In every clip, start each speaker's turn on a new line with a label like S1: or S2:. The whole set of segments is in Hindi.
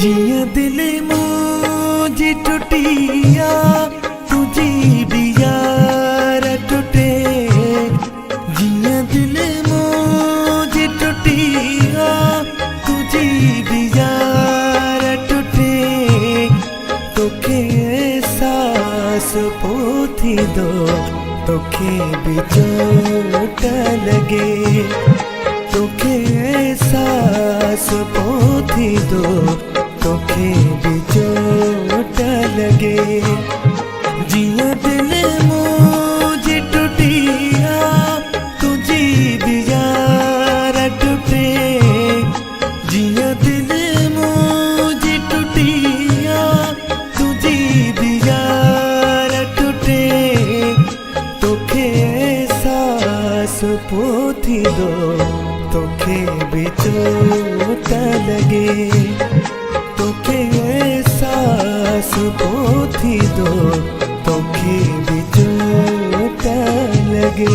S1: जिया दिल मुझे टूटिया तुझी भी यार टूटे। जिया दिल मुझे टूटिया तुझी भी यार टूटे। तोखे एहसास पोथी दो तोखे भी चोट लगे। तोखे एहसास पोथी दो तोखे भी चोट लगे। जिया दिल मुझे टूटिया तुझी भी यार टूटे। जिया दिल मुझे टूटिया तुझी भी यार टूटे। तोखे एहसास पोथी दो तोखे भी चोट लगे। तोखे एहसास पोथी दो तोखे भी चोट लगे।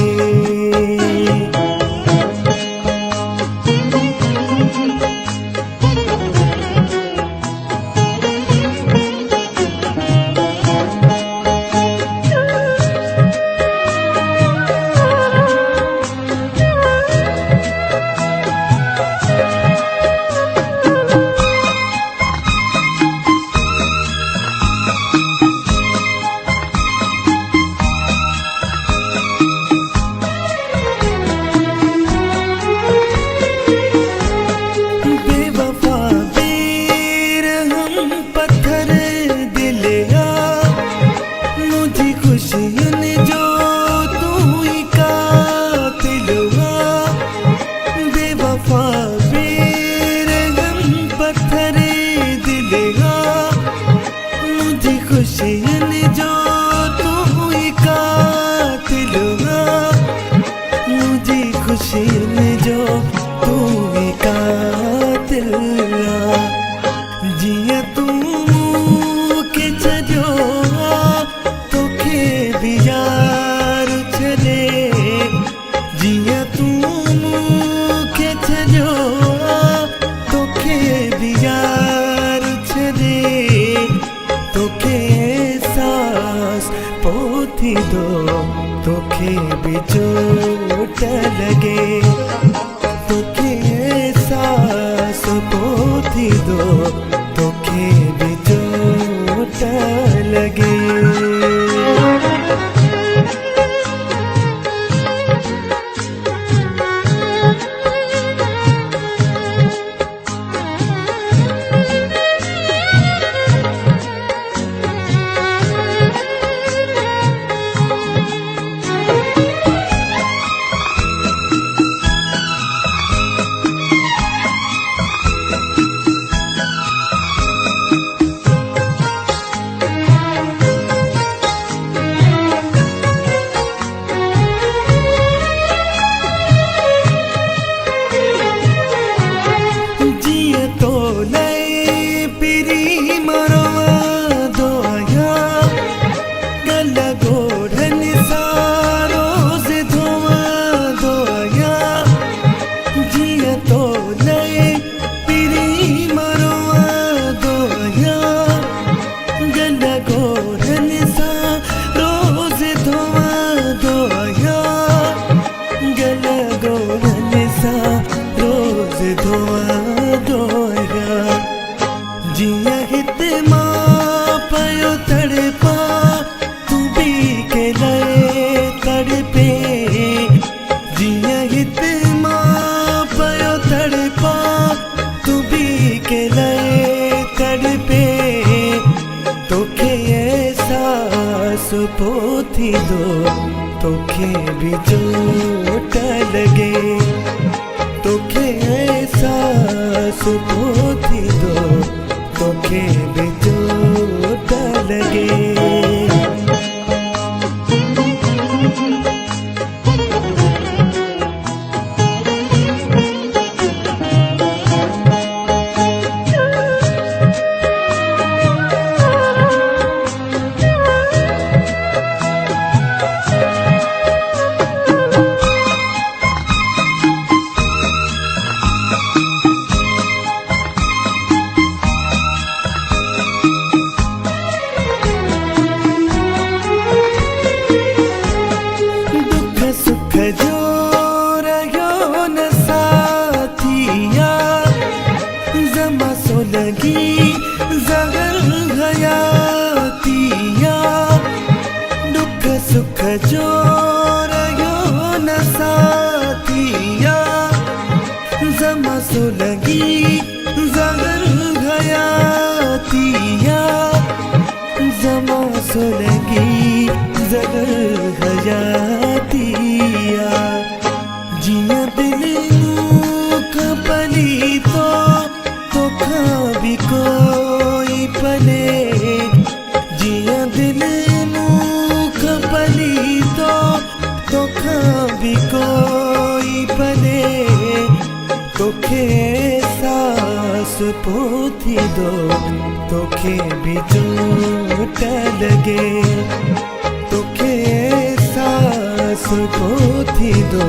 S1: जिया तू के छो तोखे भी यार छे। जिया तू के छो तोखे भी यार छे। तोखे एहसास पोथी दो तोखे भी चोट लगे। तोखे एहसास पोथी दो तोखे भी चोट लगे। जिया हित माँ पयो तड़पा तू भी के लए तड़पे। जिया हित माँ पयो तड़पा तू भी के लए तड़पे। तोखे एहसास पोथी दो तोखे भी चोट लगे। तोखे एहसास पोथी दो तोखे भी चोट लगे। सुलगी जगर हयातिया जिया दिल खपली तो भी कोई पले जिया दिल खपली तो भी कोई पले तोखे सास पोथी दो तोखे भी चोट लगे तोखे सास पोथी दो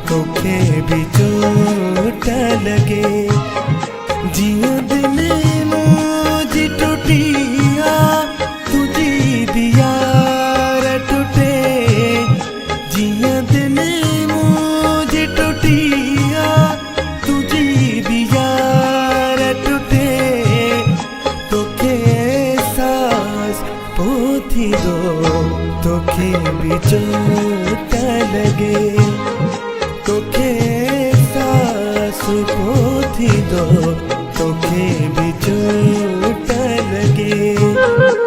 S1: तोखे भी चोट लगे जिया दिल मुझी टूटिया तुझी भी यार टूटे जिया दिल मुझी टूटिया तुझी भी यार टूटे तोखे सास पोथी दो तोखे भी चोट लगे तोखे सास पोथी दो तोखे भी चोट लगे।